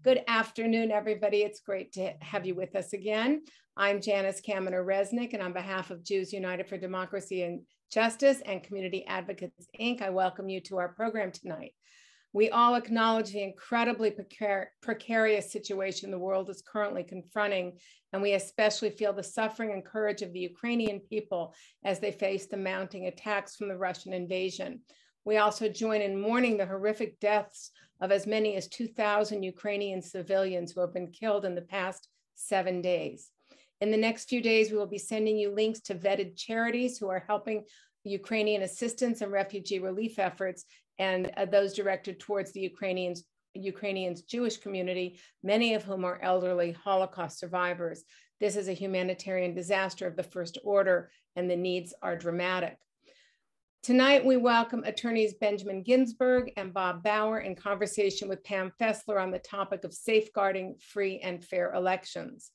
Good afternoon, everybody. It's great to have you with us again. I'm Janice Kaminer-Resnick, and on behalf of Jews United for Democracy and Justice and Community Advocates, Inc., I welcome you to our program tonight. We all acknowledge the incredibly precarious situation the world is currently confronting, and we especially feel the suffering and courage of the Ukrainian people as they face the mounting attacks from the Russian invasion. We also join in mourning the horrific deaths of as many as 2,000 Ukrainian civilians who have been killed in the past 7 days. In the next few days, we will be sending you links to vetted charities who are helping Ukrainian assistance and refugee relief efforts, and those directed towards the Ukrainians' Jewish community, many of whom are elderly Holocaust survivors. This is a humanitarian disaster of the first order, and the needs are dramatic. Tonight, we welcome attorneys Benjamin Ginsberg and Bob Bauer in conversation with Pam Fessler on the topic of safeguarding free and fair elections.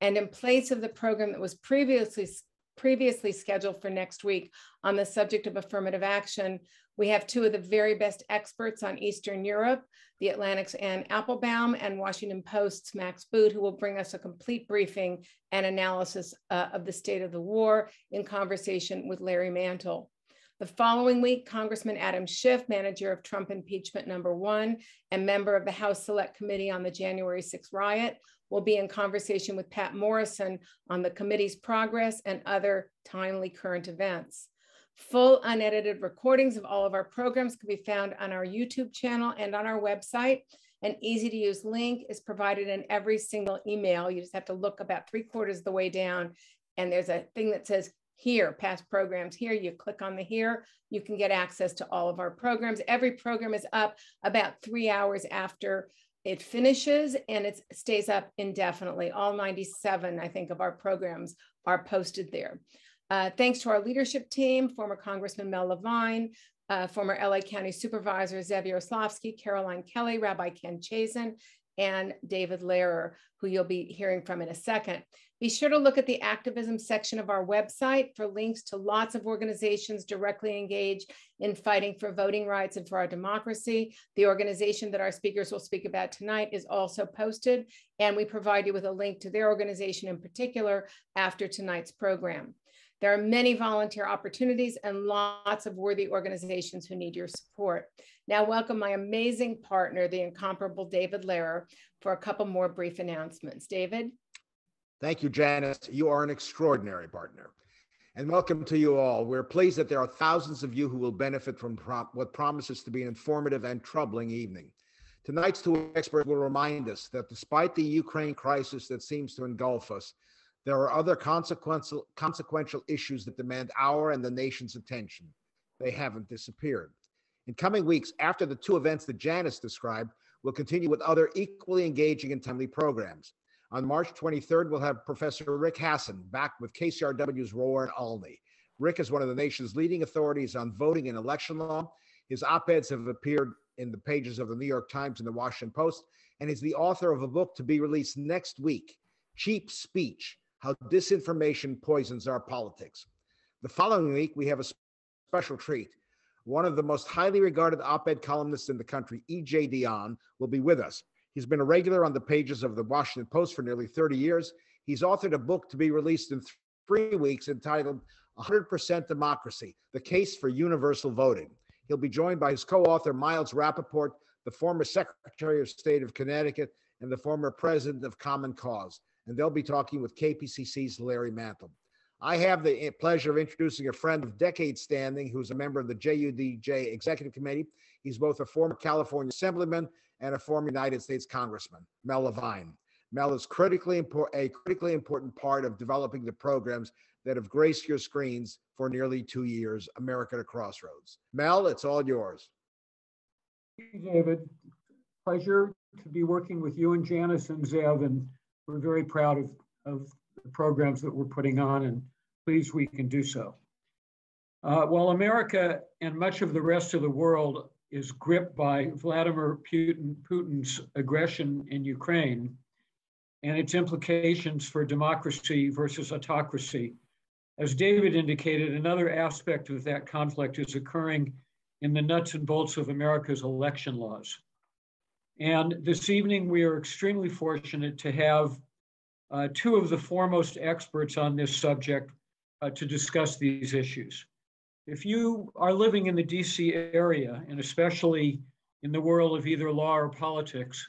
And in place of the program that was previously scheduled for next week on the subject of affirmative action, we have two of the very best experts on Eastern Europe, the Atlantic's Ann Applebaum and Washington Post's Max Boot, who will bring us a complete briefing and analysis of the state of the war in conversation with Larry Mantle. The following week, Congressman Adam Schiff, manager of Trump impeachment #1 and member of the House Select Committee on the January 6th riot, will be in conversation with Pat Morrison on the committee's progress and other timely current events. Full unedited recordings of all of our programs can be found on our YouTube channel and on our website. An easy-to-use link is provided in every single email. You just have to look about 3/4 of the way down, and there's a thing that says here, past programs here. You click on the here, you can get access to all of our programs. Every program is up about 3 hours after it finishes, and it stays up indefinitely. All 97, I think, of our programs are posted there. Thanks to our leadership team, former Congressman Mel Levine, former LA County Supervisor Zev Yaroslavsky, Caroline Kelly, Rabbi Ken Chazen, and David Lehrer, who you'll be hearing from in a second. Be sure to look at the activism section of our website for links to lots of organizations directly engaged in fighting for voting rights and for our democracy. The organization that our speakers will speak about tonight is also posted, and we provide you with a link to their organization in particular after tonight's program. There are many volunteer opportunities and lots of worthy organizations who need your support. Now, welcome my amazing partner, the incomparable David Lehrer, for a couple more brief announcements. David? Thank you, Janice. You are an extraordinary partner. And welcome to you all. We're pleased that there are thousands of you who will benefit from what promises to be an informative and troubling evening. Tonight's two experts will remind us that despite the Ukraine crisis that seems to engulf us, there are other consequential issues that demand our and the nation's attention. They haven't disappeared. In coming weeks, after the two events that Janice described, we'll continue with other equally engaging and timely programs. On March 23rd, we'll have Professor Rick Hasson back with KCRW's Roar and Olney. Rick is one of the nation's leading authorities on voting and election law. His op-eds have appeared in the pages of the New York Times and the Washington Post, and he's the author of a book to be released next week, Cheap Speech: How Disinformation Poisons Our Politics. The following week, we have a special treat. One of the most highly regarded op-ed columnists in the country, E.J. Dionne, will be with us. He's been a regular on the pages of the Washington Post for nearly 30 years. He's authored a book to be released in 3 weeks entitled 100% Democracy, The Case for Universal Voting. He'll be joined by his co-author, Miles Rappaport, the former Secretary of State of Connecticut and the former president of Common Cause. And they'll be talking with KPCC's Larry Mantle. I have the pleasure of introducing a friend of decades standing who's a member of the JUDJ Executive Committee. He's both a former California Assemblyman and a former United States Congressman, Mel Levine. Mel is a critically important part of developing the programs that have graced your screens for nearly 2 years, Americaat Crossroads. Mel, it's all yours. Thank you, David. Pleasure to be working with you and Janice and Zev, and we're very proud of the programs that we're putting on, and pleased we can do so. While America and much of the rest of the world is gripped by Vladimir Putin's aggression in Ukraine and its implications for democracy versus autocracy, as David indicated, another aspect of that conflict is occurring in the nuts and bolts of America's election laws. And this evening, we are extremely fortunate to have two of the foremost experts on this subject to discuss these issues. If you are living in the DC area, and especially in the world of either law or politics,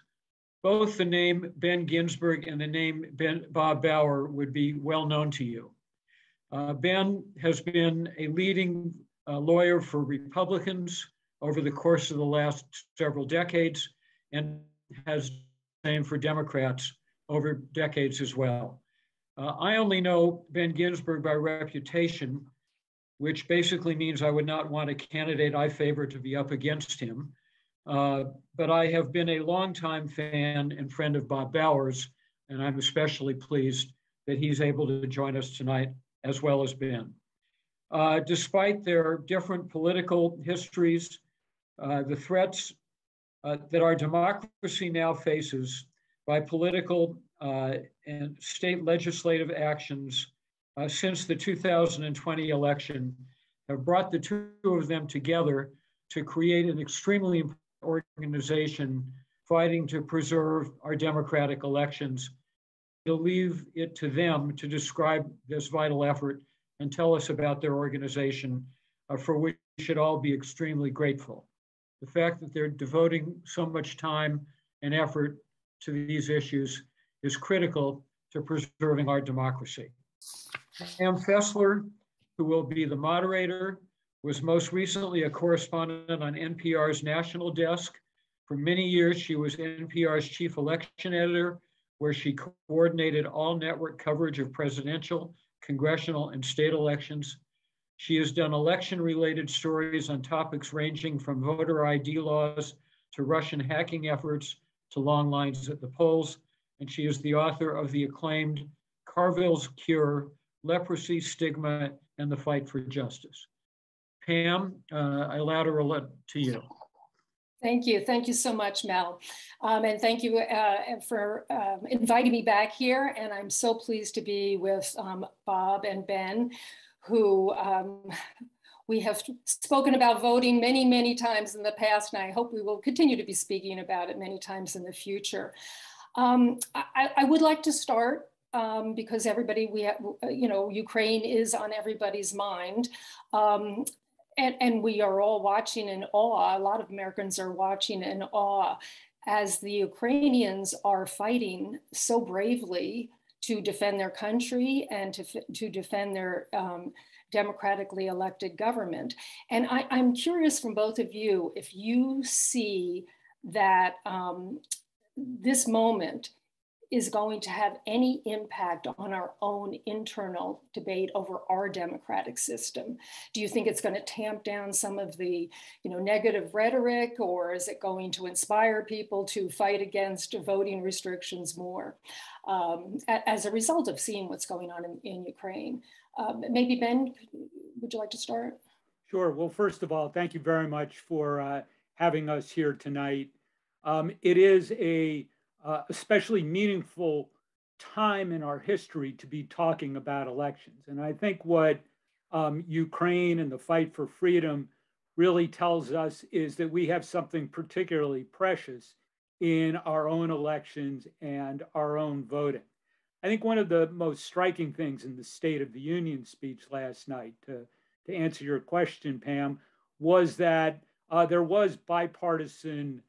both the name Ben Ginsberg and the name Bob Bauer would be well known to you. Ben has been a leading lawyer for Republicans over the course of the last several decades, and has the same for Democrats over decades as well. I only know Ben Ginsberg by reputation, which basically means I would not want a candidate I favor to be up against him. But I have been a longtime fan and friend of Bob Bauer's, and I'm especially pleased that he's able to join us tonight, as well as Ben. Despite their different political histories, the threats that our democracy now faces by political and state legislative actions since the 2020 election have brought the two of them together to create an extremely important organization fighting to preserve our democratic elections. To leave it to them to describe this vital effort and tell us about their organization, for which we should all be extremely grateful. The fact that they're devoting so much time and effort to these issues is critical to preserving our democracy. Pam Fessler, who will be the moderator, was most recently a correspondent on NPR's national desk. For many years, she was NPR's chief election editor, where she coordinated all network coverage of presidential, congressional, and state elections. She has done election-related stories on topics ranging from voter ID laws to Russian hacking efforts to long lines at the polls. And she is the author of the acclaimed Carville's Cure, Leprosy, Stigma, and the Fight for Justice. Pam, I lateral to you. Thank you. Thank you so much, Mel. And thank you for inviting me back here. And I'm so pleased to be with Bob and Ben, who we have spoken about voting many, many times in the past, and I hope we will continue to be speaking about it many times in the future. I would like to start because everybody, Ukraine is on everybody's mind. And we are all watching in awe. A lot of Americans are watching in awe as the Ukrainians are fighting so bravely to defend their country and to defend their democratically elected government. And I'm curious from both of you, if you see that this moment is going to have any impact on our own internal debate over our democratic system. Do you think it's going to tamp down some of the negative rhetoric, or is it going to inspire people to fight against voting restrictions more as a result of seeing what's going on in Ukraine? Maybe Ben, would you like to start? Sure. Well, first of all, thank you very much for having us here tonight. It is a especially meaningful time in our history to be talking about elections. And I think what Ukraine and the fight for freedom really tells us is that we have something particularly precious in our own elections and our own voting. I think one of the most striking things in the State of the Union speech last night, to answer your question, Pam, was that there was bipartisan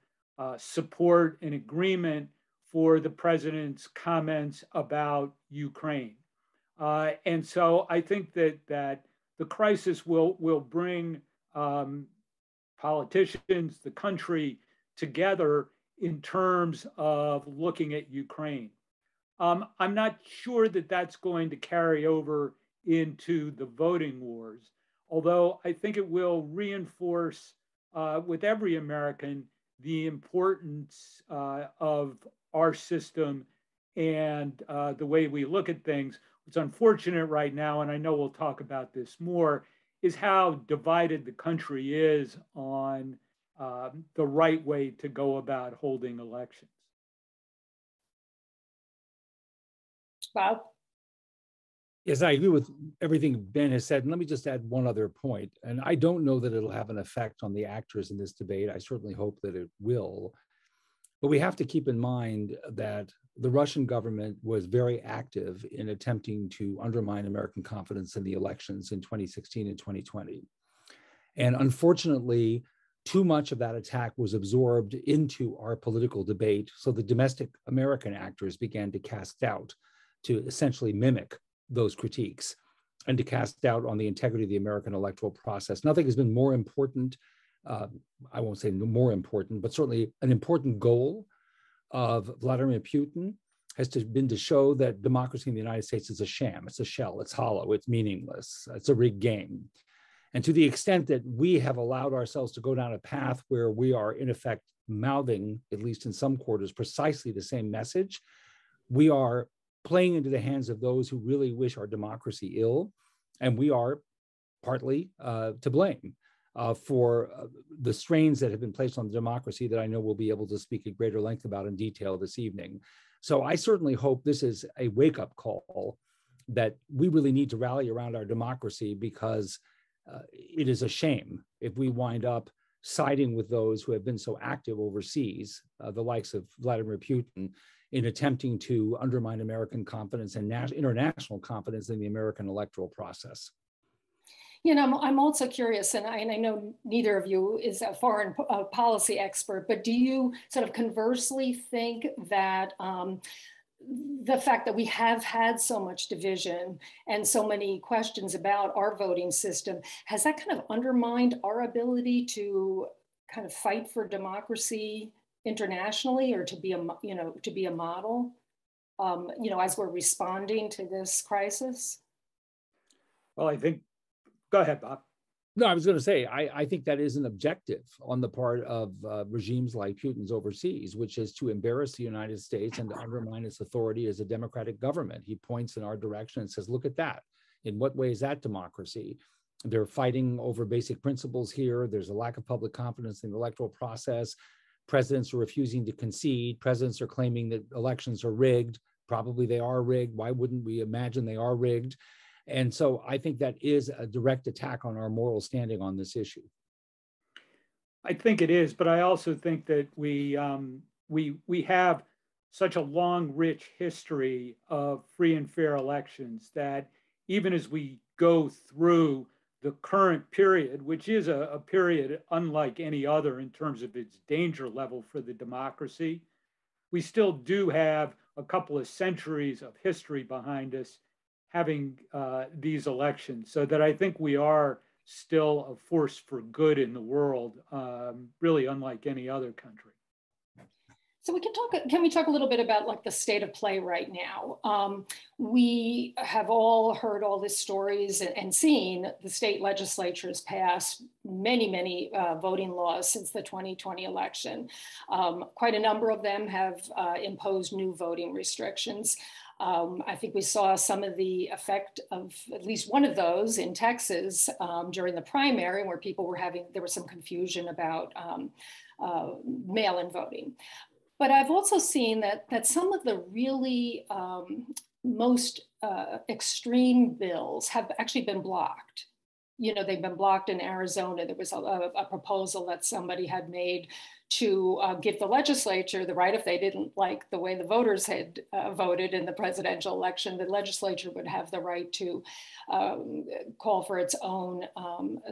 support and agreement for the president's comments about Ukraine. And so I think that the crisis will bring politicians, the country together in terms of looking at Ukraine. I'm not sure that that's going to carry over into the voting wars, although I think it will reinforce with every American the importance of our system and the way we look at things. What's unfortunate right now, and I know we'll talk about this more, is how divided the country is on the right way to go about holding elections. Bob? Yes, I agree with everything Ben has said. And let me just add one other point. And I don't know that it'll have an effect on the actors in this debate. I certainly hope that it will. But we have to keep in mind that the Russian government was very active in attempting to undermine American confidence in the elections in 2016 and 2020. And unfortunately, too much of that attack was absorbed into our political debate. So the domestic American actors began to cast doubt, to essentially mimic those critiques and to cast doubt on the integrity of the American electoral process. Nothing has been more important, I won't say more important, but certainly an important goal of Vladimir Putin has been to show that democracy in the United States is a sham, it's a shell, it's hollow, it's meaningless, it's a rigged game. And to the extent that we have allowed ourselves to go down a path where we are in effect mouthing, at least in some quarters, precisely the same message, we are playing into the hands of those who really wish our democracy ill. And we are partly to blame for the strains that have been placed on the democracy that I know we'll be able to speak at greater length about in detail this evening. So I certainly hope this is a wake-up call that we really need to rally around our democracy, because it is a shame if we wind up siding with those who have been so active overseas, the likes of Vladimir Putin, in attempting to undermine American confidence and international confidence in the American electoral process. You know, I'm also curious, and I know neither of you is a foreign policy expert, but do you sort of conversely think that the fact that we have had so much division and so many questions about our voting system, has that kind of undermined our ability to kind of fight for democracy internationally, or to be a model, as we're responding to this crisis? Well, I think, go ahead, Bob. No, I was going to say, I think that is an objective on the part of regimes like Putin's overseas, which is to embarrass the United States and to undermine its authority as a democratic government. He points in our direction and says, look at that. In what way is that democracy? They're fighting over basic principles here. There's a lack of public confidence in the electoral process. Presidents are refusing to concede. Presidents are claiming that elections are rigged. Probably they are rigged. Why wouldn't we imagine they are rigged? And so I think that is a direct attack on our moral standing on this issue. I think it is, but I also think that we have such a long, rich history of free and fair elections that even as we go through the current period, which is a period unlike any other in terms of its danger level for the democracy, we still do have a couple of centuries of history behind us having these elections, so that I think we are still a force for good in the world, really unlike any other country. So can we talk a little bit about like the state of play right now? We have all heard all these stories and seen the state legislatures pass many voting laws since the 2020 election. Quite a number of them have imposed new voting restrictions. I think we saw some of the effect of at least one of those in Texas during the primary, where people were there was some confusion about mail-in voting. But I've also seen that some of the really most extreme bills have actually been blocked. You know, they've been blocked in Arizona. There was a proposal that somebody had made to give the legislature the right, if they didn't like the way the voters had voted in the presidential election, the legislature would have the right to call for its own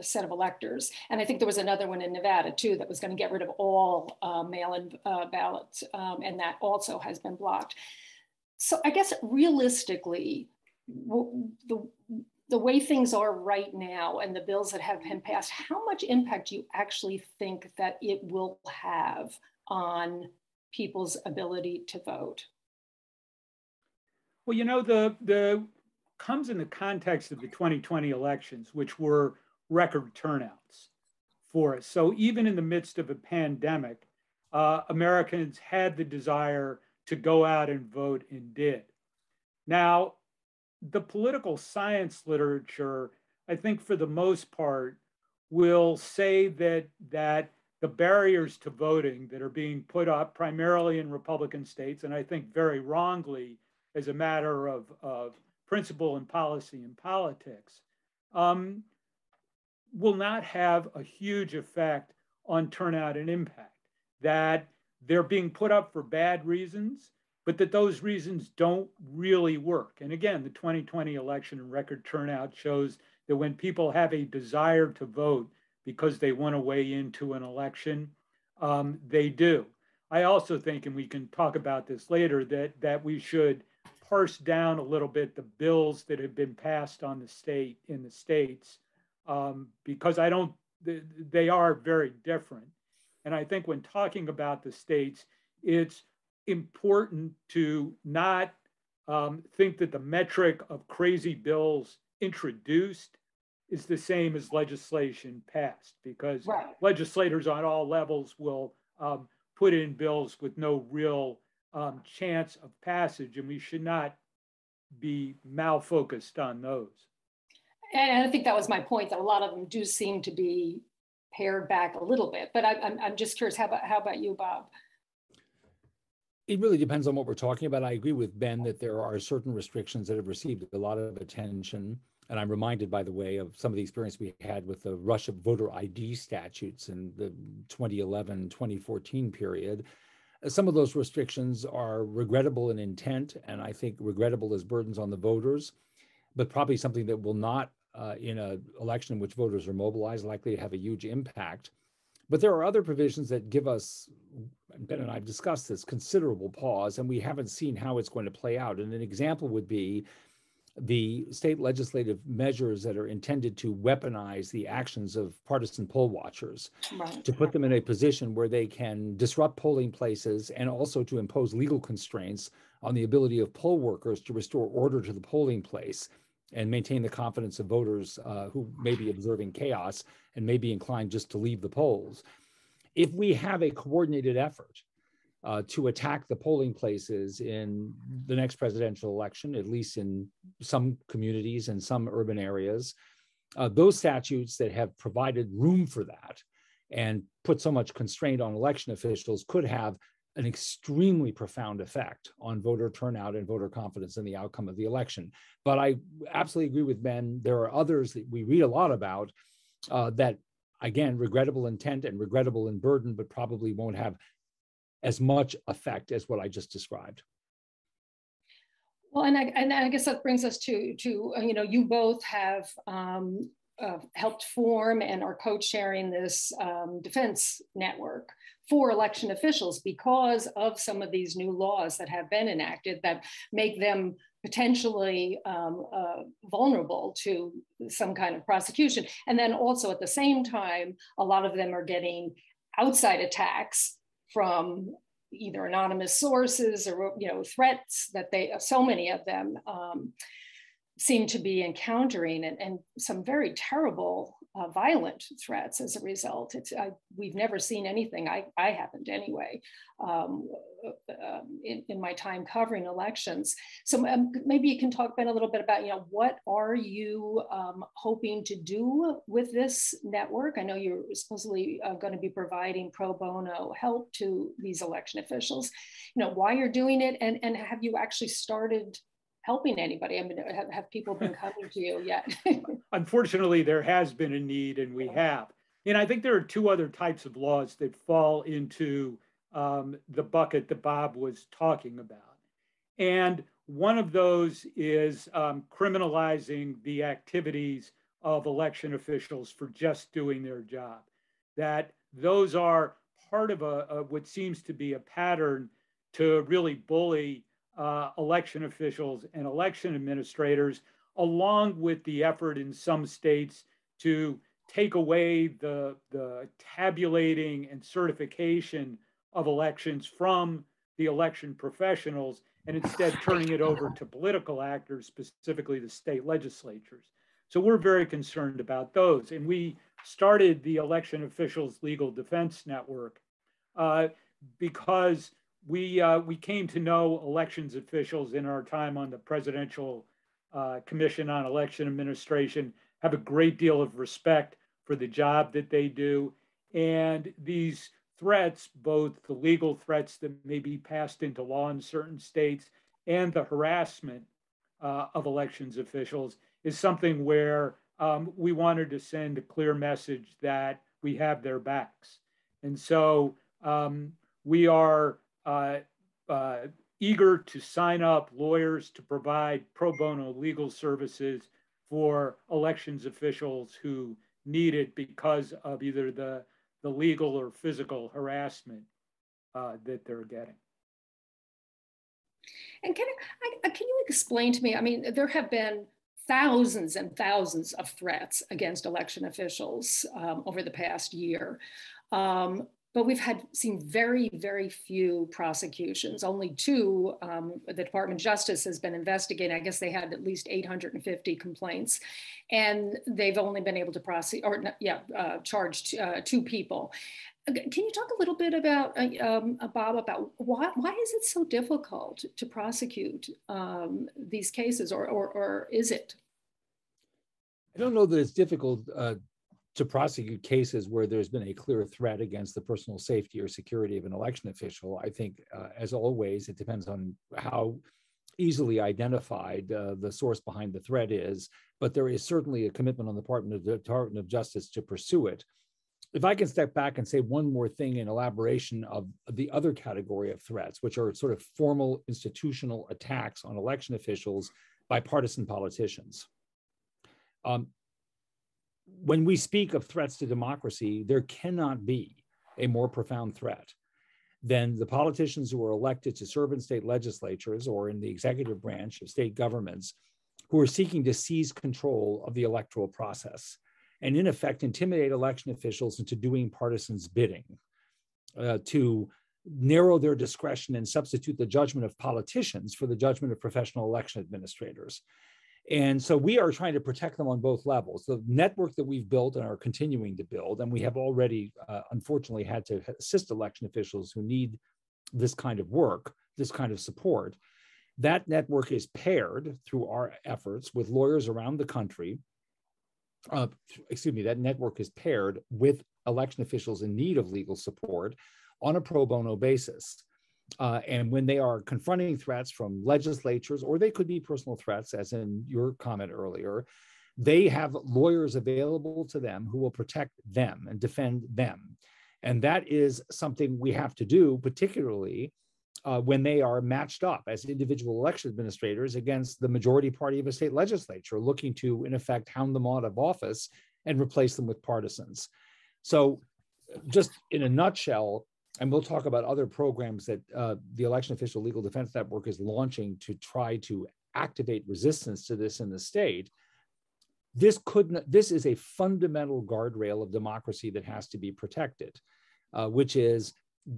set of electors. And I think there was another one in Nevada too that was going to get rid of all mail-in ballots, and that also has been blocked. So I guess realistically, the way things are right now and the bills that have been passed, how much impact do you actually think that it will have on people's ability to vote? Well, you know, the comes in the context of the 2020 elections, which were record turnouts for us. So even in the midst of a pandemic, Americans had the desire to go out and vote and did. Now, the political science literature, I think for the most part, will say that the barriers to voting that are being put up primarily in Republican states, and I think very wrongly as a matter of principle and policy and politics, will not have a huge effect on turnout and impact. That they're being put up for bad reasons, but that those reasons don't really work. And again, the 2020 election and record turnout shows that when people have a desire to vote because they want to weigh into an election, they do. I also think, and we can talk about this later, that we should parse down a little bit the bills that have been passed on the states, because they are very different. And I think when talking about the states, it's important to not think that the metric of crazy bills introduced is the same as legislation passed, because legislators on all levels will put in bills with no real chance of passage, and we should not be malfocused on those. And I think that was my point, that a lot of them do seem to be pared back a little bit. But I'm just curious, how about you, Bob? It really depends on what we're talking about. I agree with Ben that there are certain restrictions that have received a lot of attention. And I'm reminded, by the way, of some of the experience we had with the rush of voter ID statutes in the 2011-2014 period. Some of those restrictions are regrettable in intent, and I think regrettable as burdens on the voters, but probably something that will not, in an election in which voters are mobilized, likely to have a huge impact. But there are other provisions that give us, Ben and I have discussed this, considerable pause, and we haven't seen how it's going to play out. And an example would be the state legislative measures that are intended to weaponize the actions of partisan poll watchers, to put them in a position where they can disrupt polling places and also to impose legal constraints on the ability of poll workers to restore order to the polling place and maintain the confidence of voters who may be observing chaos and may be inclined just to leave the polls. If we have a coordinated effort to attack the polling places in the next presidential election, at least in some communities and some urban areas, those statutes that have provided room for that and put so much constraint on election officials could have an extremely profound effect on voter turnout and voter confidence in the outcome of the election. But I absolutely agree with Ben. There are others that we read a lot about that, again, regrettable intent and regrettable in burden, but probably won't have as much effect as what I just described. Well, and I guess that brings us to you both have helped form and are co-chairing this defense network for election officials because of some of these new laws that have been enacted that make them potentially vulnerable to some kind of prosecution. And then also at the same time, a lot of them are getting outside attacks from either anonymous sources or threats that so many of them seem to be encountering, and some very terrible violent threats as a result. We've never seen anything, I haven't anyway, in my time covering elections. So maybe you can talk, Ben, a little bit about, what are you hoping to do with this network? I know you're supposedly going to be providing pro bono help to these election officials. Why you're doing it, and have you actually started helping anybody? I mean, have people been coming to you yet? Unfortunately, there has been a need, and we have. And I think there are two other types of laws that fall into the bucket that Bob was talking about. And one of those is criminalizing the activities of election officials for just doing their job. That those are part of what seems to be a pattern to really bully election officials and election administrators, along with the effort in some states to take away the tabulating and certification of elections from the election professionals and instead turning it over to political actors, specifically the state legislatures. So we're very concerned about those. And we started the Election Officials Legal Defense Network because we came to know elections officials in our time on the Presidential Commission on Election Administration, have a great deal of respect for the job that they do. And these threats, both the legal threats that may be passed into law in certain states and the harassment of elections officials, is something where we wanted to send a clear message that we have their backs. And so we are eager to sign up lawyers to provide pro bono legal services for elections officials who need it because of either the legal or physical harassment that they're getting. And can you explain to me, I mean, there have been thousands and thousands of threats against election officials over the past year. But we've seen very, very few prosecutions. Only two. The Department of Justice has been investigating. I guess they had at least 850 complaints, and they've only been able to prosecute, or charge two people. Can you talk a little bit about, Bob, about why is it so difficult to prosecute these cases, or is it? I don't know that it's difficult to prosecute cases where there's been a clear threat against the personal safety or security of an election official. I think, as always, it depends on how easily identified the source behind the threat is, but there is certainly a commitment on the part of the Department of Justice to pursue it. If I can step back and say one more thing in elaboration of the other category of threats, which are sort of formal institutional attacks on election officials by partisan politicians. When we speak of threats to democracy, there cannot be a more profound threat than the politicians who are elected to serve in state legislatures or in the executive branch of state governments who are seeking to seize control of the electoral process and in effect intimidate election officials into doing partisans' bidding, to narrow their discretion and substitute the judgment of politicians for the judgment of professional election administrators. And so we are trying to protect them on both levels. The network that we've built and are continuing to build, and we have already, unfortunately, had to assist election officials who need this kind of work, this kind of support. That network is paired through our efforts with lawyers around the country. That network is paired with election officials in need of legal support on a pro bono basis. And when they are confronting threats from legislatures, or they could be personal threats, as in your comment earlier, they have lawyers available to them who will protect them and defend them. And that is something we have to do, particularly when they are matched up as individual election administrators against the majority party of a state legislature, looking to, in effect, hound them out of office and replace them with partisans. So just in a nutshell, and we'll talk about other programs that the Election Official Legal Defense Network is launching to try to activate resistance to this in the state. This is a fundamental guardrail of democracy that has to be protected, which is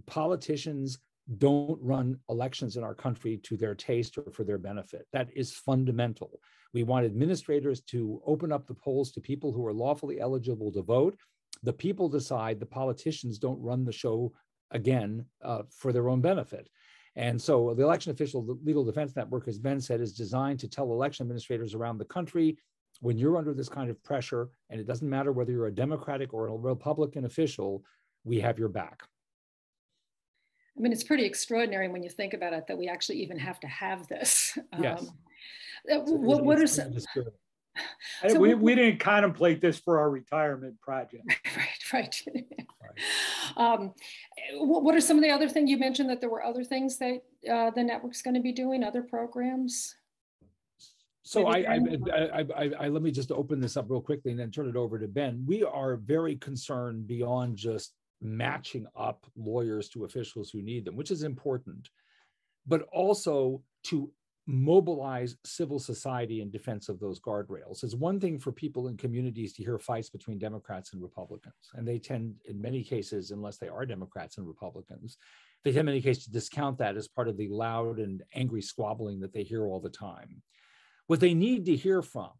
politicians don't run elections in our country to their taste or for their benefit. That is fundamental. We want administrators to open up the polls to people who are lawfully eligible to vote. The people decide, the politicians don't run the show again for their own benefit. And so the Election Official Legal Defense Network, as Ben said, is designed to tell election administrators around the country, when you're under this kind of pressure, and it doesn't matter whether you're a Democratic or a Republican official, we have your back. I mean, it's pretty extraordinary when you think about it that we actually even have to have this. Yes. What are some? We didn't contemplate this for our retirement project. Right. What are some of the other things you mentioned, that there were other things that the network's going to be doing, other programs? So let me just open this up real quickly and then turn it over to Ben. We are very concerned beyond just matching up lawyers to officials who need them, which is important, but also to mobilize civil society in defense of those guardrails. It's one thing for people in communities to hear fights between Democrats and Republicans, and they tend, in many cases, unless they are Democrats and Republicans, they tend in many cases to discount that as part of the loud and angry squabbling that they hear all the time. What they need to hear from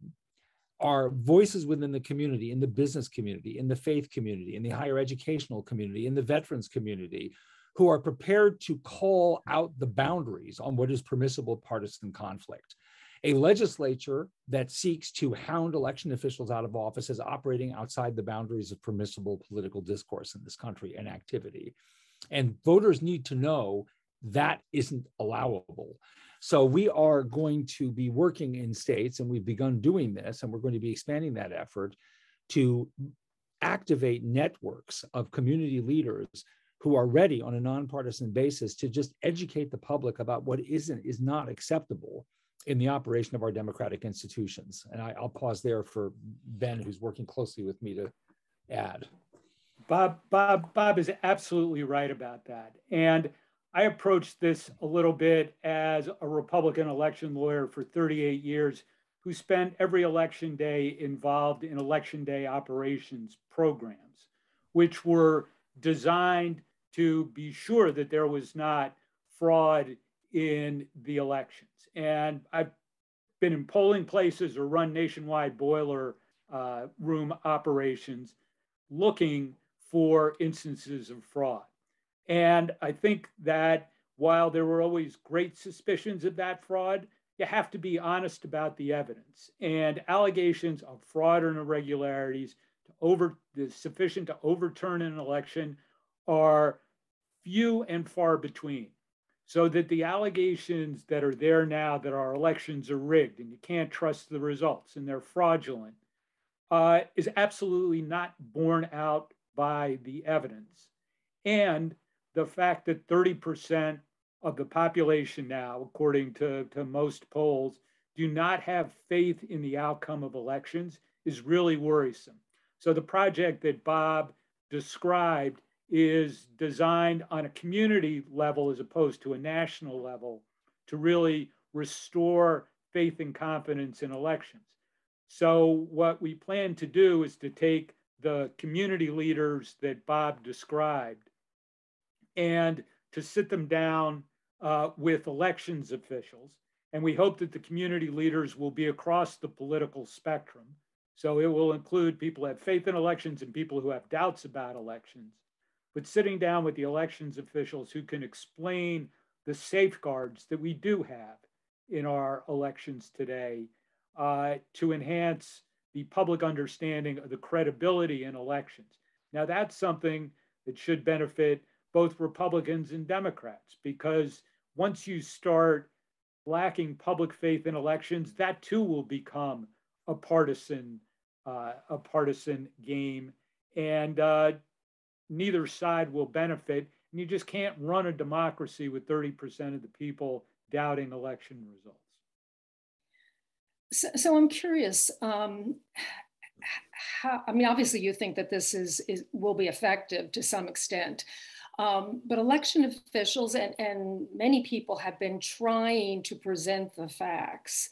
are voices within the community, in the business community, in the faith community, in the higher educational community, in the veterans community, who are prepared to call out the boundaries on what is permissible partisan conflict. A legislature that seeks to hound election officials out of office is operating outside the boundaries of permissible political discourse in this country and activity. And voters need to know that isn't allowable. So we are going to be working in states, and we've begun doing this, and we're going to be expanding that effort to activate networks of community leaders who are ready on a nonpartisan basis to just educate the public about what is not acceptable in the operation of our democratic institutions. And I'll pause there for Ben, who's working closely with me, to add. Bob is absolutely right about that. And I approached this a little bit as a Republican election lawyer for 38 years who spent every election day involved in election day operations programs, which were designed to be sure that there was not fraud in the elections. And I've been in polling places or run nationwide boiler room operations looking for instances of fraud. And I think that while there were always great suspicions of that fraud, you have to be honest about the evidence. And allegations of fraud or irregularities sufficient to overturn an election are few and far between. So that the allegations that are there now that our elections are rigged and you can't trust the results and they're fraudulent is absolutely not borne out by the evidence. And the fact that 30% of the population now, according to most polls, do not have faith in the outcome of elections is really worrisome. So the project that Bob described is designed on a community level as opposed to a national level to really restore faith and confidence in elections. So what we plan to do is to take the community leaders that Bob described and to sit them down with elections officials. And we hope that the community leaders will be across the political spectrum. So it will include people who have faith in elections and people who have doubts about elections. But sitting down with the elections officials who can explain the safeguards that we do have in our elections today to enhance the public understanding of the credibility in elections. Now, that's something that should benefit both Republicans and Democrats, because once you start lacking public faith in elections, that too will become a partisan game, and neither side will benefit. And you just can't run a democracy with 30% of the people doubting election results. So I'm curious, how, I mean, obviously you think that this will be effective to some extent, but election officials and many people have been trying to present the facts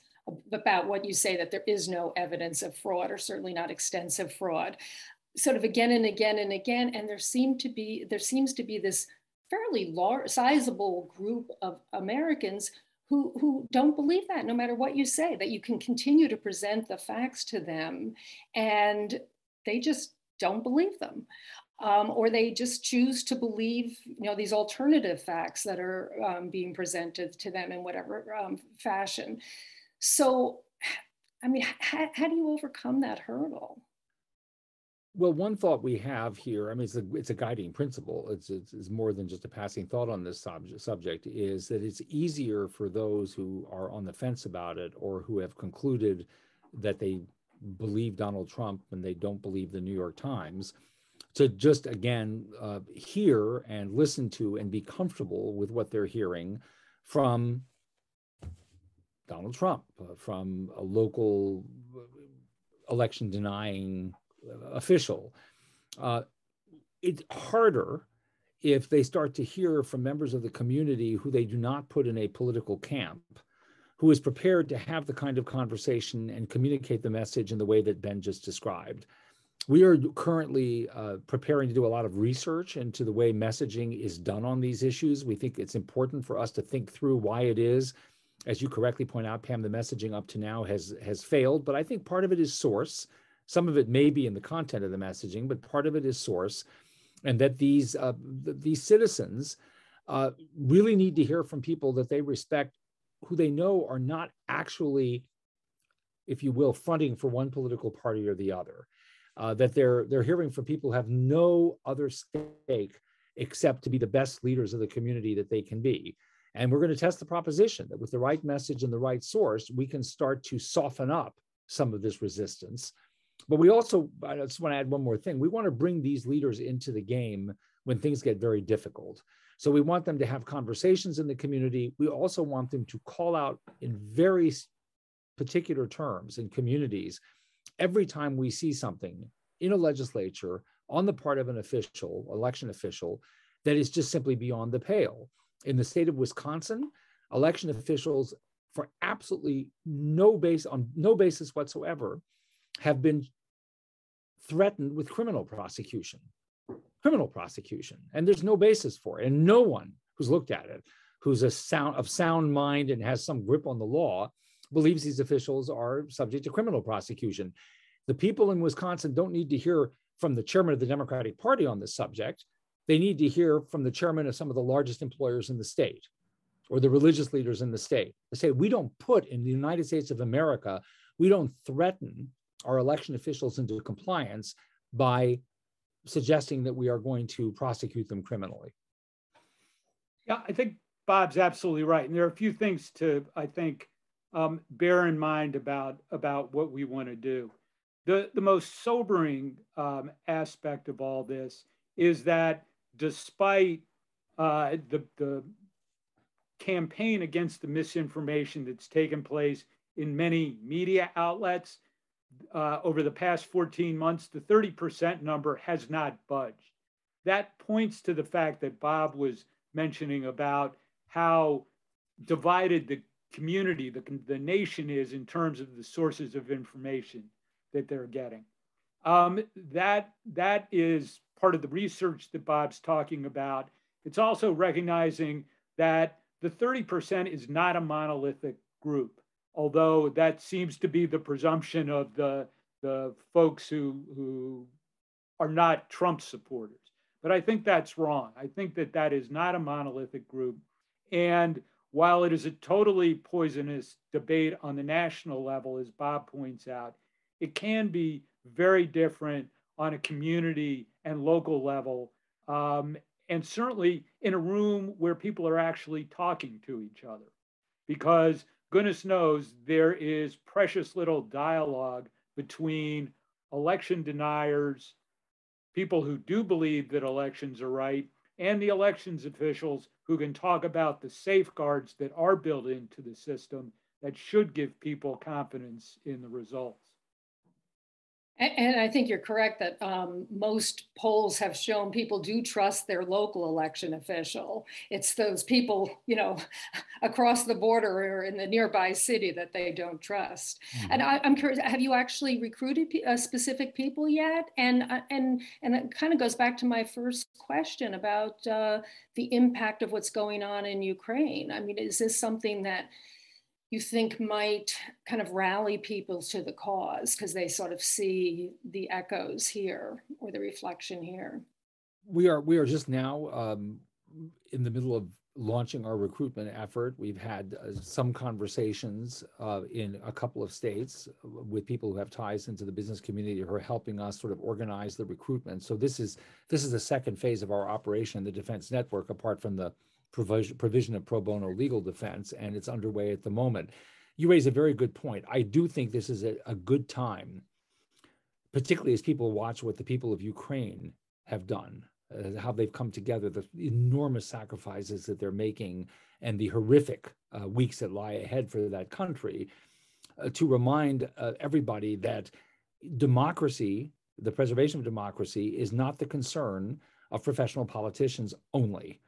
about what you say, that there is no evidence of fraud, or certainly not extensive fraud, sort of again and again and again. And there seems to be this fairly large, sizable group of Americans who don't believe that, no matter what you say, that you can continue to present the facts to them and they just don't believe them. Or they just choose to believe, these alternative facts that are being presented to them in whatever fashion. So, I mean, how do you overcome that hurdle? Well, one thought we have here, I mean, it's a guiding principle. It's more than just a passing thought on this subject, is that it's easier for those who are on the fence about it or who have concluded that they believe Donald Trump and they don't believe the New York Times to just, again, hear and listen to and be comfortable with what they're hearing from Donald Trump, from a local election denying official. It's harder if they start to hear from members of the community who they do not put in a political camp, who is prepared to have the kind of conversation and communicate the message in the way that Ben just described. We are currently preparing to do a lot of research into the way messaging is done on these issues. We think it's important for us to think through why it is. As you correctly point out, Pam, the messaging up to now has failed, but I think part of it is source. Some of it may be in the content of the messaging, but part of it is source, and that these citizens really need to hear from people that they respect, who they know are not actually, if you will, fronting for one political party or the other. That they're hearing from people who have no other stake except to be the best leaders of the community that they can be. And we're going to test the proposition that with the right message and the right source, we can start to soften up some of this resistance. But we also, I just want to add one more thing. We want to bring these leaders into the game when things get very difficult. So we want them to have conversations in the community. We also want them to call out in very particular terms in communities every time we see something in a legislature on the part of an official, election official, that is just simply beyond the pale. In the state of Wisconsin, election officials, for absolutely no basis whatsoever, have been threatened with criminal prosecution. And there's no basis for it. And no one who's looked at it, who's of sound mind and has some grip on the law, believes these officials are subject to criminal prosecution. The people in Wisconsin don't need to hear from the chairman of the Democratic Party on this subject. They need to hear from the chairman of some of the largest employers in the state, or the religious leaders in the state. They say, we don't put in the United States of America, we don't threaten our election officials into compliance by suggesting that we are going to prosecute them criminally. Yeah, I think Bob's absolutely right. And there are a few things to, I think, bear in mind about what we want to do. The most sobering aspect of all this is that despite the campaign against the misinformation that's taken place in many media outlets over the past 14 months, the 30% number has not budged. That points to the fact that Bob was mentioning about how divided the community, the nation is in terms of the sources of information that they're getting. That is part of the research that Bob's talking about. It's also recognizing that the 30% is not a monolithic group, although that seems to be the presumption of the folks who are not Trump supporters. But I think that's wrong. I think that is not a monolithic group. And while it is a totally poisonous debate on the national level, as Bob points out, it can be very different on a community and local level, and certainly in a room where people are actually talking to each other. Because goodness knows there is precious little dialogue between election deniers, people who do believe that elections are right, and the elections officials who can talk about the safeguards that are built into the system that should give people confidence in the results. And I think you're correct that most polls have shown people do trust their local election official. It's those people, across the border or in the nearby city that they don't trust. Mm-hmm. And I'm curious, have you actually recruited specific people yet? And it kind of goes back to my first question about the impact of what's going on in Ukraine. I mean, is this something that you think might kind of rally people to the cause because they sort of see the echoes here or the reflection here? We are just now in the middle of launching our recruitment effort. We've had some conversations in a couple of states with people who have ties into the business community who are helping us sort of organize the recruitment. So this is the second phase of our operation, the Defense Network, apart from the provision of pro bono legal defense, and it's underway at the moment. You raise a very good point. I do think this is a good time, particularly as people watch what the people of Ukraine have done, how they've come together, the enormous sacrifices that they're making, and the horrific weeks that lie ahead for that country, to remind everybody that democracy, the preservation of democracy, is not the concern of professional politicians only.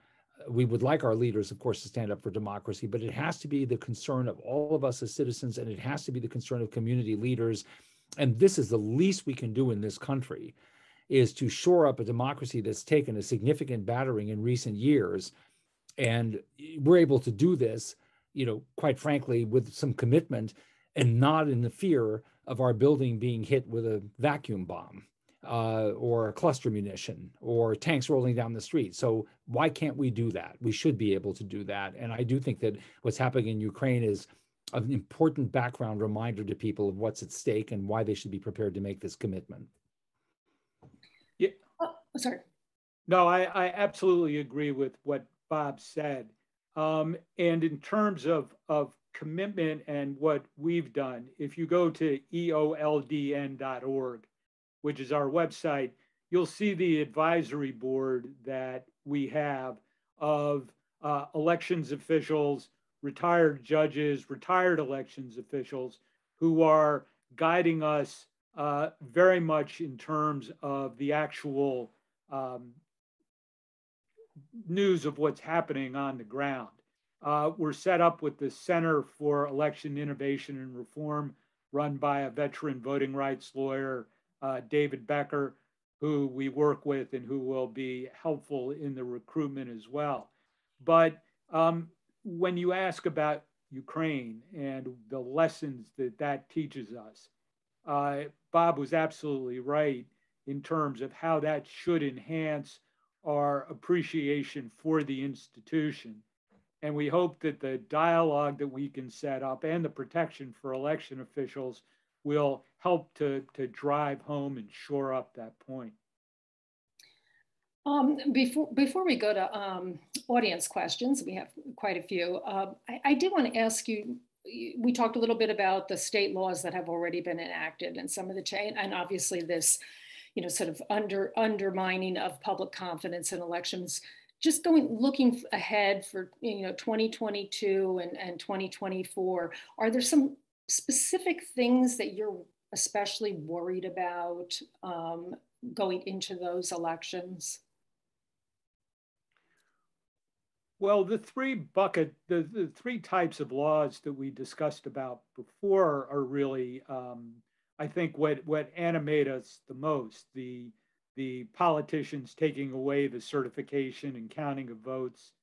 We would like our leaders, of course, to stand up for democracy, but it has to be the concern of all of us as citizens, and it has to be the concern of community leaders. And this is the least we can do in this country, is to shore up a democracy that's taken a significant battering in recent years. And we're able to do this, quite frankly, with some commitment and not in the fear of our building being hit with a vacuum bomb. Or a cluster munition, or tanks rolling down the street. So why can't we do that? We should be able to do that. And I do think that what's happening in Ukraine is an important background reminder to people of what's at stake and why they should be prepared to make this commitment. Yeah. Oh, sorry. No, I absolutely agree with what Bob said. And in terms of commitment and what we've done, if you go to eoldn.org, which is our website, you'll see the advisory board that we have of elections officials, retired judges, retired elections officials who are guiding us very much in terms of the actual news of what's happening on the ground. We're set up with the Center for Election Innovation and Reform, run by a veteran voting rights lawyer, David Becker, who we work with and who will be helpful in the recruitment as well. But when you ask about Ukraine and the lessons that that teaches us, Bob was absolutely right in terms of how that should enhance our appreciation for the institution. And we hope that the dialogue that we can set up and the protection for election officials will help to drive home and shore up that point. Before we go to audience questions, we have quite a few. I did want to ask you, we talked a little bit about the state laws that have already been enacted and some of the change, and obviously this, sort of undermining of public confidence in elections. Just looking ahead for 2022 and 2024, are there some specific things that you're especially worried about going into those elections? Well, the three types of laws that we discussed about before are really, I think, what animate us the most. The politicians taking away the certification and counting of votes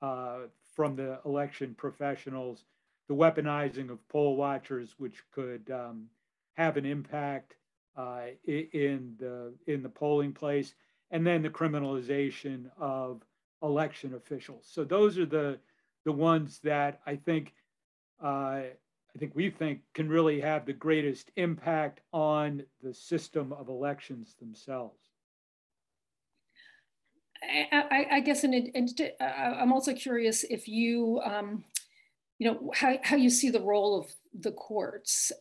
from the election professionals, the weaponizing of poll watchers, which could have an impact in the polling place, and then the criminalization of election officials. So those are the ones that I think we think can really have the greatest impact on the system of elections themselves. I guess, I'm also curious if you, how you see the role of the courts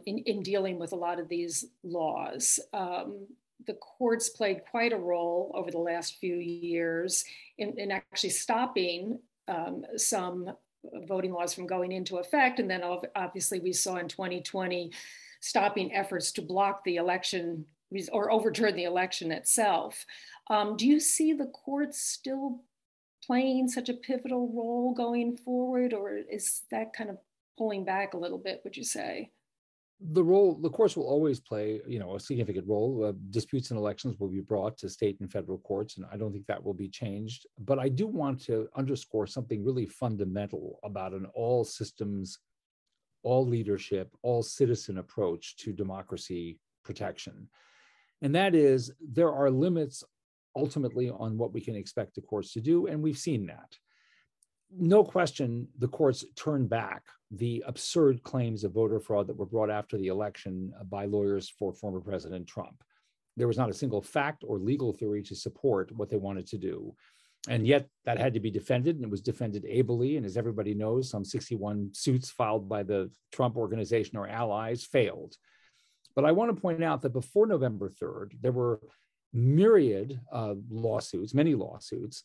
in dealing with a lot of these laws. The courts played quite a role over the last few years in actually stopping some voting laws from going into effect. And then obviously we saw in 2020 stopping efforts to block the election or overturn the election itself. Do you see the courts still playing such a pivotal role going forward, or is that kind of pulling back a little bit, would you say? The courts will always play, a significant role. Disputes in elections will be brought to state and federal courts, and I don't think that will be changed. But I do want to underscore something really fundamental about an all systems, all leadership, all citizen approach to democracy protection. And that is, there are limits ultimately on what we can expect the courts to do, and we've seen that. No question, the courts turned back the absurd claims of voter fraud that were brought after the election by lawyers for former President Trump. There was not a single fact or legal theory to support what they wanted to do. And yet that had to be defended, and it was defended ably. And as everybody knows, some 61 suits filed by the Trump organization or allies failed. But I want to point out that before November 3rd, there were myriad lawsuits, many lawsuits,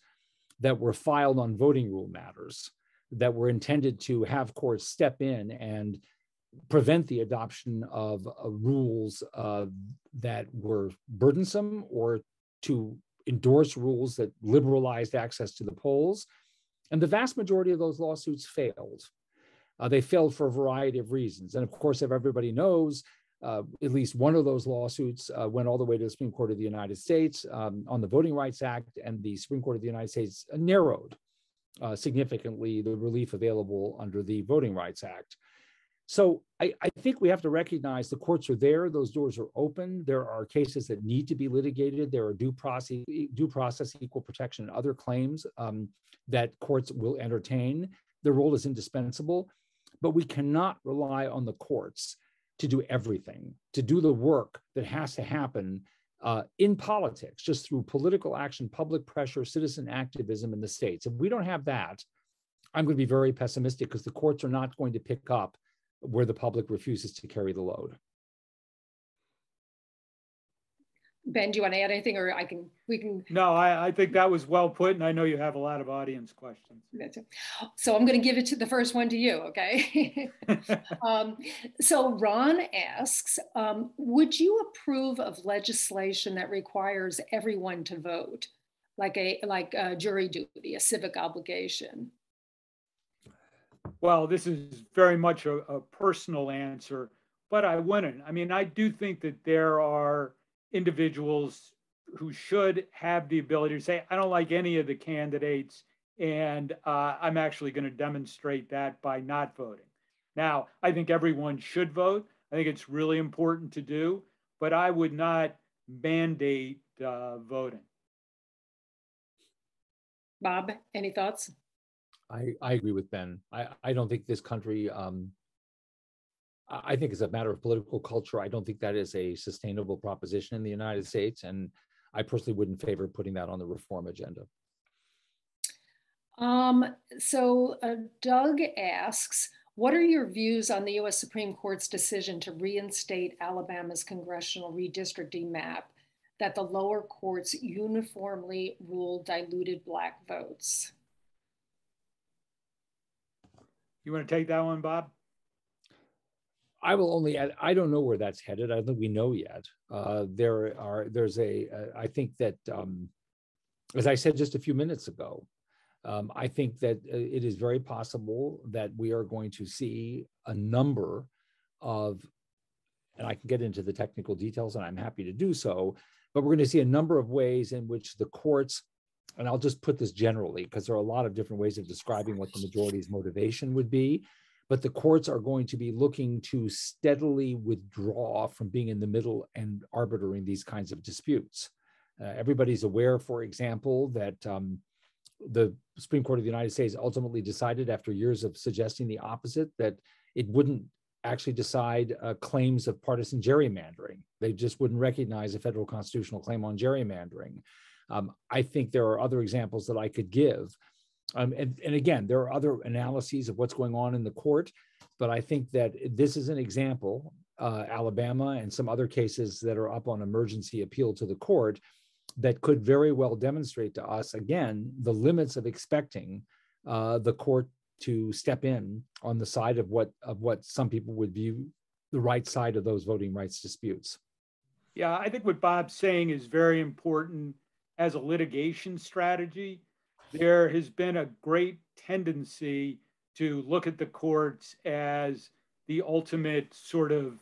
that were filed on voting rule matters that were intended to have courts step in and prevent the adoption of rules that were burdensome, or to endorse rules that liberalized access to the polls. And the vast majority of those lawsuits failed. They failed for a variety of reasons. And of course, if everybody knows, at least one of those lawsuits went all the way to the Supreme Court of the United States on the Voting Rights Act, and the Supreme Court of the United States narrowed significantly the relief available under the Voting Rights Act. So I think we have to recognize the courts are there, those doors are open. There are cases that need to be litigated. There are due process, equal protection, and other claims that courts will entertain. Their role is indispensable, but we cannot rely on the courts to do everything, to do the work that has to happen in politics, just through political action, public pressure, citizen activism in the states. If we don't have that, I'm going to be very pessimistic, because the courts are not going to pick up where the public refuses to carry the load. Ben, do you want to add anything, or we can? No, I think that was well put, and I know you have a lot of audience questions. So I'm going to give it to the first one to you, okay? So Ron asks, would you approve of legislation that requires everyone to vote, like a jury duty, a civic obligation? Well, this is very much a personal answer, but I wouldn't. I mean, I do think that there are individuals who should have the ability to say, I don't like any of the candidates, and I'm actually going to demonstrate that by not voting. Now, I think everyone should vote. I think it's really important to do, but I would not mandate voting. Bob, any thoughts? I agree with Ben. I don't think this country, I think it's a matter of political culture. I don't think that is a sustainable proposition in the United States. And I personally wouldn't favor putting that on the reform agenda. So Doug asks, what are your views on the US Supreme Court's decision to reinstate Alabama's congressional redistricting map that the lower courts uniformly ruled diluted Black votes? You want to take that one, Bob? I will only add, I don't know where that's headed. I don't think we know yet. I think that, as I said just a few minutes ago, I think that it is very possible that we are going to see a number of, and I can get into the technical details and I'm happy to do so, but we're going to see a number of ways in which the courts, and I'll just put this generally because there are a lot of different ways of describing what the majority's motivation would be, but the courts are going to be looking to steadily withdraw from being in the middle and arbitering these kinds of disputes. Everybody's aware, for example, that the Supreme Court of the United States ultimately decided after years of suggesting the opposite, that it wouldn't actually decide claims of partisan gerrymandering. They just wouldn't recognize a federal constitutional claim on gerrymandering. I think there are other examples that I could give. And again, there are other analyses of what's going on in the court, but I think that this is an example, Alabama and some other cases that are up on emergency appeal to the court, that could very well demonstrate to us, again, the limits of expecting the court to step in on the side of what some people would view the right side of those voting rights disputes. Yeah, I think what Bob's saying is very important as a litigation strategy. There has been a great tendency to look at the courts as the ultimate sort of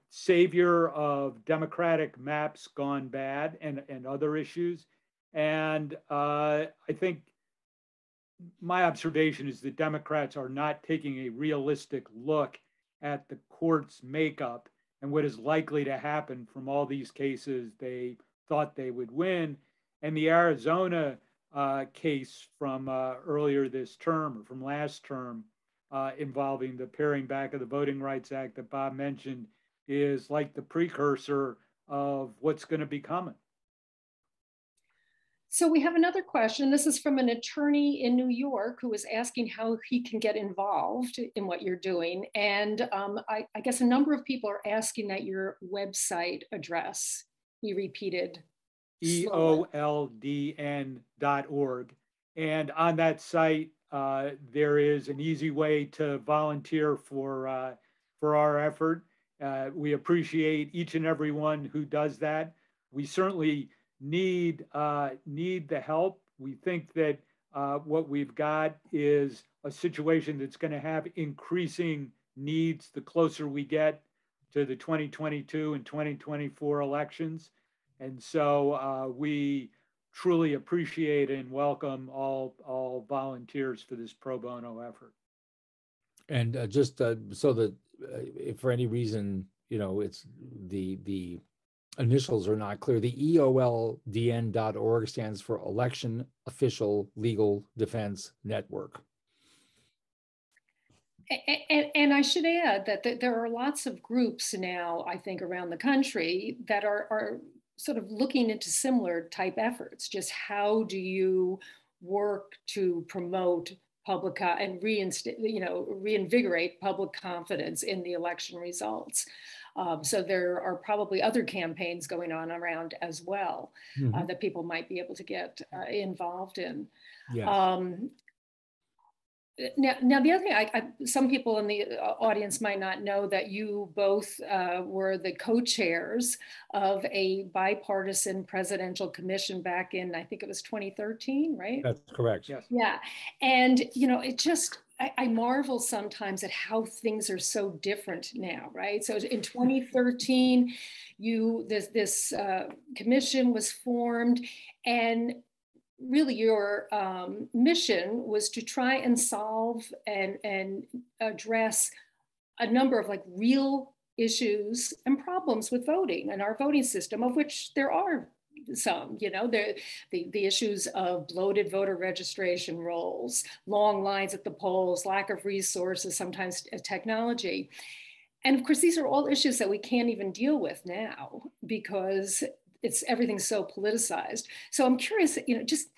savior of democratic maps gone bad and other issues. And I think my observation is that Democrats are not taking a realistic look at the court's makeup and what is likely to happen from all these cases they thought they would win. And the Arizona case from earlier this term or from last term involving the paring back of the Voting Rights Act that Bob mentioned is like the precursor of what's going to be coming. So we have another question. This is from an attorney in New York who is asking how he can get involved in what you're doing. And I guess a number of people are asking that your website address be repeated. EOLDN.org. And on that site, there is an easy way to volunteer for our effort. We appreciate each and every one who does that. We certainly need the help. We think that what we've got is a situation that's going to have increasing needs the closer we get to the 2022 and 2024 elections. And so we truly appreciate and welcome all volunteers for this pro bono effort. And just so that if for any reason, it's the initials are not clear, the EOLDN.org stands for Election Official Legal Defense Network. And I should add that there are lots of groups now, I think, around the country that are sort of looking into similar type efforts. Just how do you work to promote public and reinvigorate public confidence in the election results? So there are probably other campaigns going on around as well that people might be able to get involved in. Yes. Now, the other thing, some people in the audience might not know that you both were the co-chairs of a bipartisan presidential commission back in, I think it was 2013, right? That's correct. Yes. Yeah. And, it just, I marvel sometimes at how things are so different now, right? So in 2013, this commission was formed, and really your mission was to try and solve and address a number of real issues and problems with voting and our voting system, of which there are some, the issues of bloated voter registration rolls, long lines at the polls, lack of resources, sometimes technology. And of course, these are all issues that we can't even deal with now because everything's so politicized. So I'm curious, just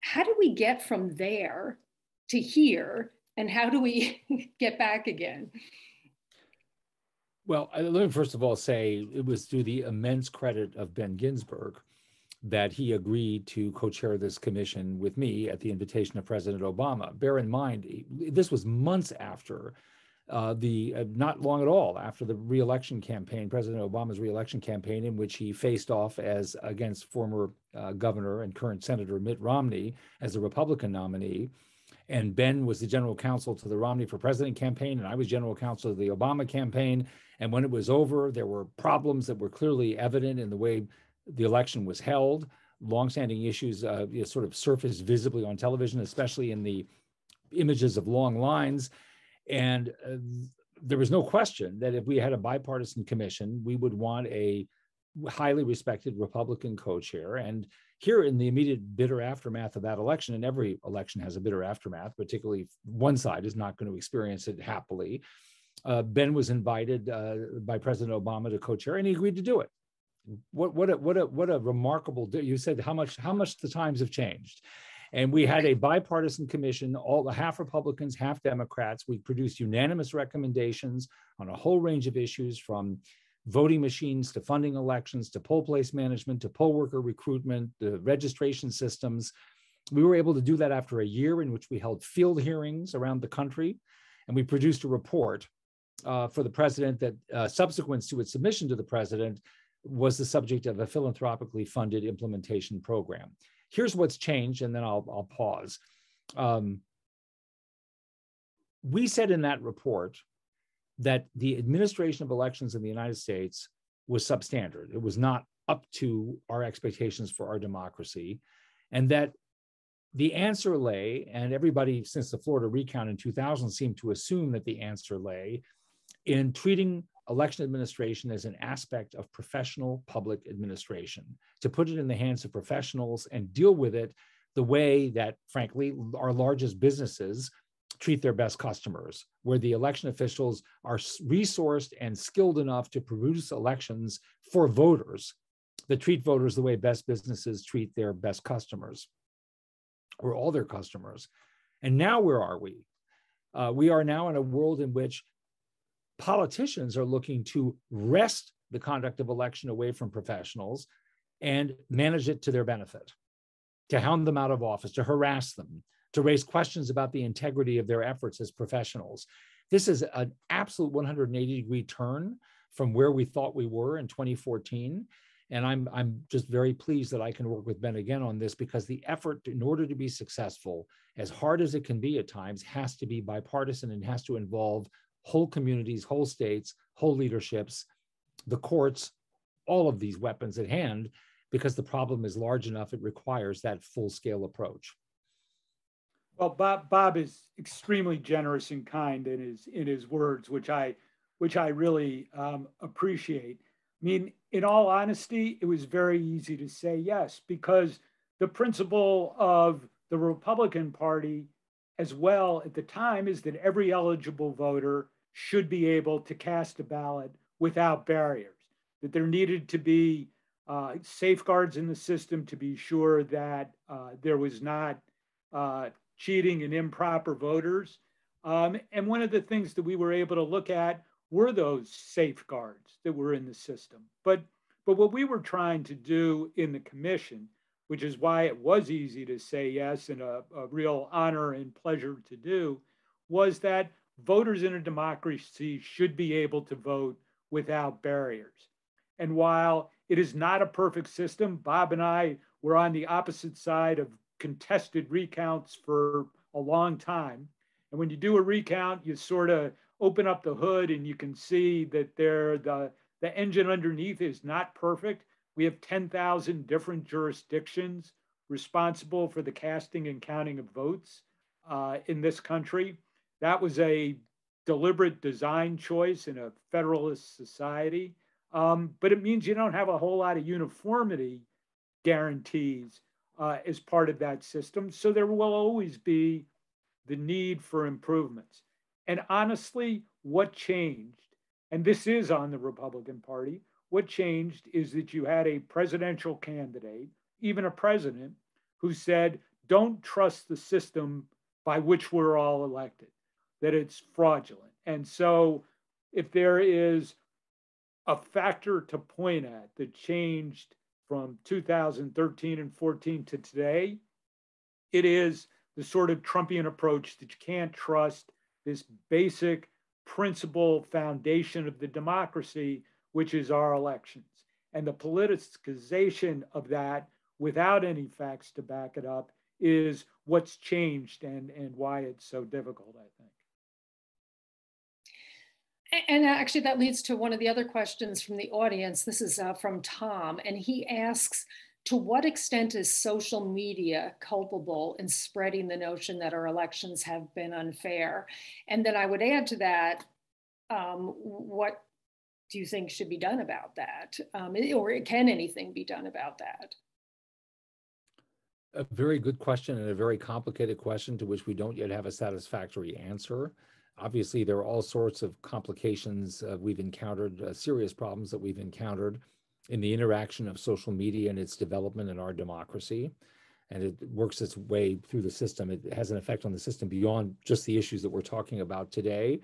how do we get from there to here, and how do we get back again? Well, let me first of all say it was through the immense credit of Ben Ginsberg that he agreed to co-chair this commission with me at the invitation of President Obama. Bear in mind, this was months after not long at all after the re-election campaign, President Obama's re-election campaign, in which he faced off against former governor and current Senator Mitt Romney as the Republican nominee. And Ben was the general counsel to the Romney for President campaign, and I was general counsel to the Obama campaign. And when it was over, there were problems that were clearly evident in the way the election was held. Longstanding issues sort of surfaced visibly on television, especially in the images of long lines. And there was no question that if we had a bipartisan commission, we would want a highly respected Republican co-chair. And here in the immediate bitter aftermath of that election, and every election has a bitter aftermath, particularly one side is not going to experience it happily, Ben was invited by President Obama to co-chair, and he agreed to do it. What a remarkable, you said how much the times have changed. And we had a bipartisan commission, half Republicans, half Democrats. We produced unanimous recommendations on a whole range of issues, from voting machines to funding elections to poll place management to poll worker recruitment, the registration systems. We were able to do that after a year in which we held field hearings around the country. And we produced a report for the president that subsequent to its submission to the president was the subject of a philanthropically funded implementation program. Here's what's changed, and then I'll pause. We said in that report that the administration of elections in the United States was substandard. It was not up to our expectations for our democracy, and that the answer lay, and everybody since the Florida recount in 2000 seemed to assume that the answer lay in treating election administration as an aspect of professional public administration, to put it in the hands of professionals and deal with it the way that, frankly, our largest businesses treat their best customers, where the election officials are resourced and skilled enough to produce elections for voters that treat voters the way best businesses treat their best customers, or all their customers. And now where are we? We are now in a world in which politicians are looking to wrest the conduct of election away from professionals and manage it to their benefit, to hound them out of office, to harass them, to raise questions about the integrity of their efforts as professionals. This is an absolute 180-degree turn from where we thought we were in 2014. And I'm just very pleased that I can work with Ben again on this, because the effort, in order to be successful, as hard as it can be at times, has to be bipartisan and has to involve whole communities, whole states, whole leaderships, the courts, all of these weapons at hand, because the problem is large enough, it requires that full-scale approach. Well, Bob is extremely generous and kind in his words, which I really appreciate. I mean, in all honesty, it was very easy to say yes, because the principle of the Republican Party as well at the time is that every eligible voter should be able to cast a ballot without barriers, that there needed to be safeguards in the system to be sure that there was not cheating and improper voters. And one of the things that we were able to look at were those safeguards that were in the system. But what we were trying to do in the commission, which is why it was easy to say yes and a real honor and pleasure to do, was that voters in a democracy should be able to vote without barriers. And while it is not a perfect system, Bob and I were on the opposite side of contested recounts for a long time. And when you do a recount, you sort of open up the hood and you can see that the engine underneath is not perfect. We have 10,000 different jurisdictions responsible for the casting and counting of votes in this country. That was a deliberate design choice in a federalist society. But it means you don't have a whole lot of uniformity guarantees as part of that system. So there will always be the need for improvements. And honestly, what changed, and this is on the Republican Party, what changed is that you had a presidential candidate, even a president, who said, don't trust the system by which we're all elected, that it's fraudulent. And so if there is a factor to point at that changed from 2013 and 14 to today, it is the sort of Trumpian approach that you can't trust this basic principle foundation of the democracy, which is our elections. And the politicization of that without any facts to back it up is what's changed and why it's so difficult, I think. And actually that leads to one of the other questions from the audience. This is from Tom, and he asks, to what extent is social media culpable in spreading the notion that our elections have been unfair? And then I would add to that, what do you think should be done about that? Or can anything be done about that? A very good question and a very complicated question to which we don't yet have a satisfactory answer. Obviously, there are all sorts of complications we've encountered, serious problems that we've encountered in the interaction of social media and its development in our democracy. And it works its way through the system. It has an effect on the system beyond just the issues that we're talking about today.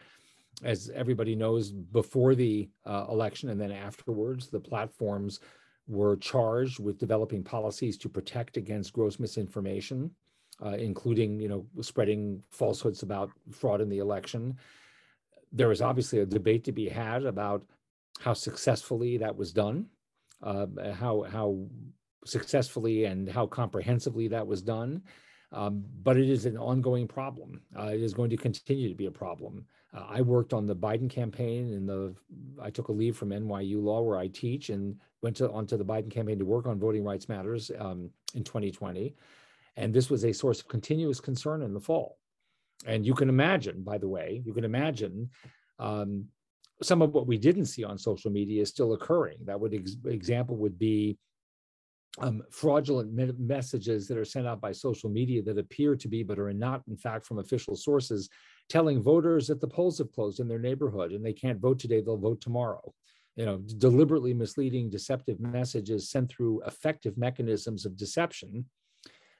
As everybody knows, before the election and then afterwards, the platforms were charged with developing policies to protect against gross misinformation, including, spreading falsehoods about fraud in the election. There was obviously a debate to be had about how successfully that was done, how successfully and how comprehensively that was done. But it is an ongoing problem. It is going to continue to be a problem. I worked on the Biden campaign I took a leave from NYU Law where I teach and went onto the Biden campaign to work on Voting Rights Matters in 2020. And this was a source of continuous concern in the fall. And you can imagine, by the way, some of what we didn't see on social media is still occurring. That example would be fraudulent messages that are sent out by social media that appear to be, but are not, in fact, from official sources, telling voters that the polls have closed in their neighborhood and they can't vote today, they'll vote tomorrow. Deliberately misleading, deceptive messages sent through effective mechanisms of deception.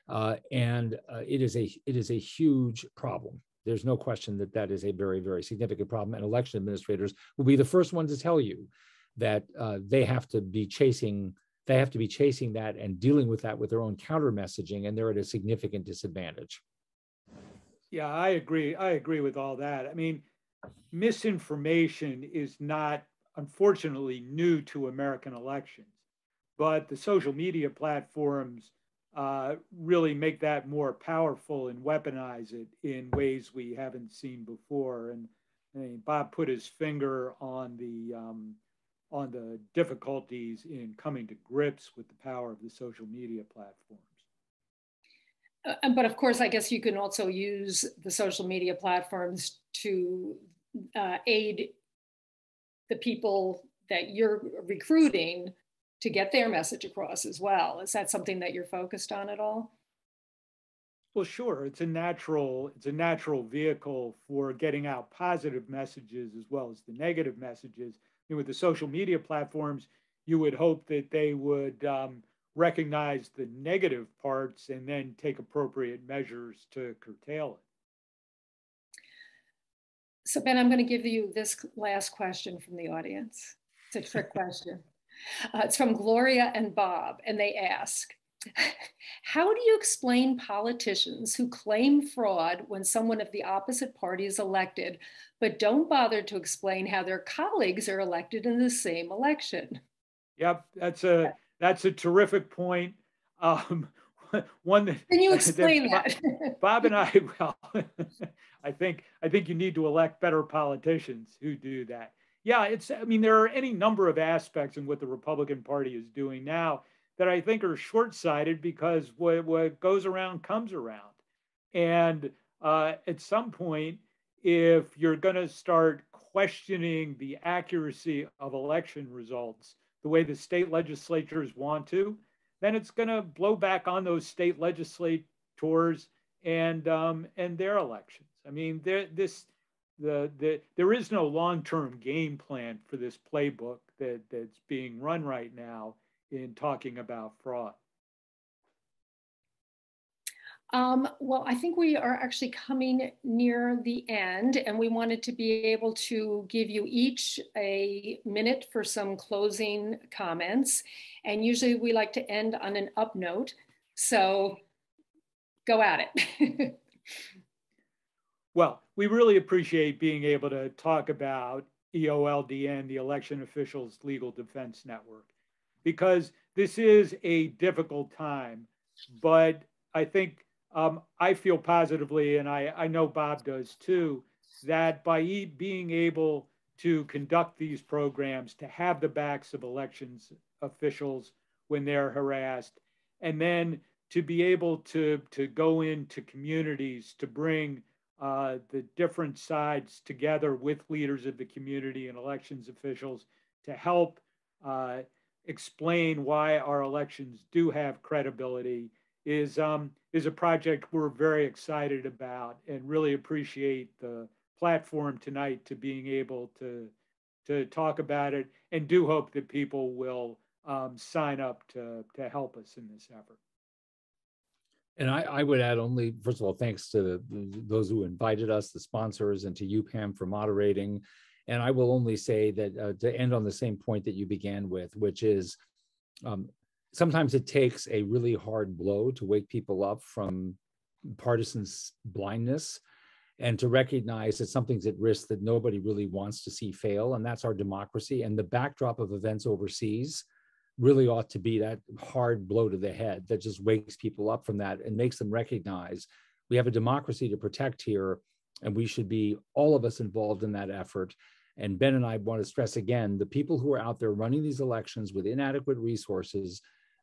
And it is a huge problem. There's no question that is a very, very significant problem. And election administrators will be the first ones to tell you that they have to be chasing that and dealing with that with their own counter messaging, and they're at a significant disadvantage. Yeah, I agree. I agree with all that. I mean, misinformation is not, unfortunately, new to American elections, but the social media platforms really make that more powerful and weaponize it in ways we haven't seen before. And I mean, Bob put his finger on the difficulties in coming to grips with the power of the social media platforms. But of course, I guess you can also use the social media platforms to aid the people that you're recruiting to get their message across as well. Is that something that you're focused on at all? Well, sure. It's a natural vehicle for getting out positive messages as well as the negative messages. And with the social media platforms, you would hope that they would recognize the negative parts and then take appropriate measures to curtail it. So Ben, I'm going to give you this last question from the audience. It's a trick question. It's from Gloria and Bob, and they ask, how do you explain politicians who claim fraud when someone of the opposite party is elected, but don't bother to explain how their colleagues are elected in the same election? Yep, that's a terrific point. One that Can you explain that? Bob and I, well, I think you need to elect better politicians who do that. Yeah, I mean, there are any number of aspects in what the Republican Party is doing now that I think are short-sighted, because what goes around comes around. And at some point, if you're going to start questioning the accuracy of election results the way the state legislatures want to, then it's going to blow back on those state legislators and their elections. I mean, there is no long-term game plan for this playbook that's being run right now in talking about fraud. Well, I think we are actually coming near the end, and we wanted to be able to give you each a minute for some closing comments. And usually we like to end on an up note. So go at it. Well, we really appreciate being able to talk about EOLDN, the Election Officials Legal Defense Network, because this is a difficult time, but I think I feel positively, and I know Bob does too, that by being able to conduct these programs, to have the backs of elections officials when they're harassed, and then to be able to go into communities to bring the different sides together with leaders of the community and elections officials to help explain why our elections do have credibility is a project we're very excited about, and really appreciate the platform tonight to being able to talk about it, and do hope that people will sign up to help us in this effort. And I would add only, first of all, thanks to those who invited us, the sponsors, and to you, Pam, for moderating. And I will only say that to end on the same point that you began with, which is sometimes it takes a really hard blow to wake people up from partisan blindness, and to recognize that something's at risk that nobody really wants to see fail, and that's our democracy. And the backdrop of events overseas really ought to be that hard blow to the head that just wakes people up from that and makes them recognize we have a democracy to protect here, and we should be, all of us, involved in that effort. And Ben and I want to stress again, the people who are out there running these elections with inadequate resources,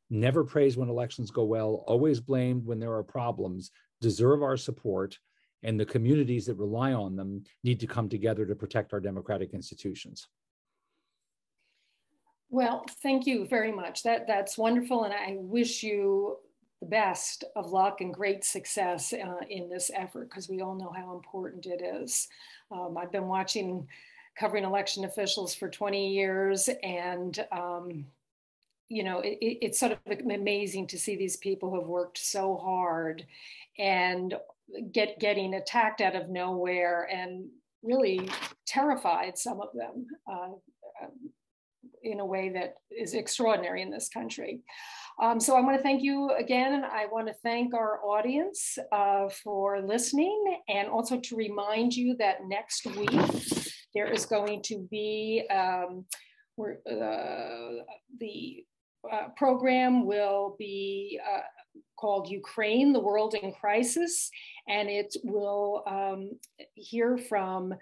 never praise when elections go well, always blamed when there are problems, deserve our support, and the communities that rely on them need to come together to protect our democratic institutions. Well, thank you very much. That's wonderful, and I wish you the best of luck and great success in this effort, because we all know how important it is. I've been covering election officials for 20 years, and you know, it's sort of amazing to see these people who have worked so hard and getting attacked out of nowhere, and really terrified, some of them, in a way that is extraordinary in this country. So I want to thank you again, and I want to thank our audience for listening, and also to remind you that next week there is going to be the program will be called Ukraine, the World in Crisis, and it will hear from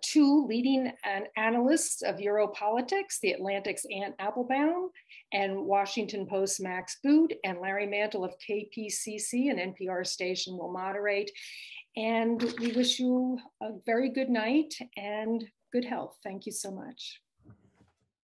two leading analysts of Europolitics, The Atlantic's Ann Applebaum, and Washington Post's Max Boot, and Larry Mantle of KPCC, an NPR station, will moderate. And we wish you a very good night and good health. Thank you so much.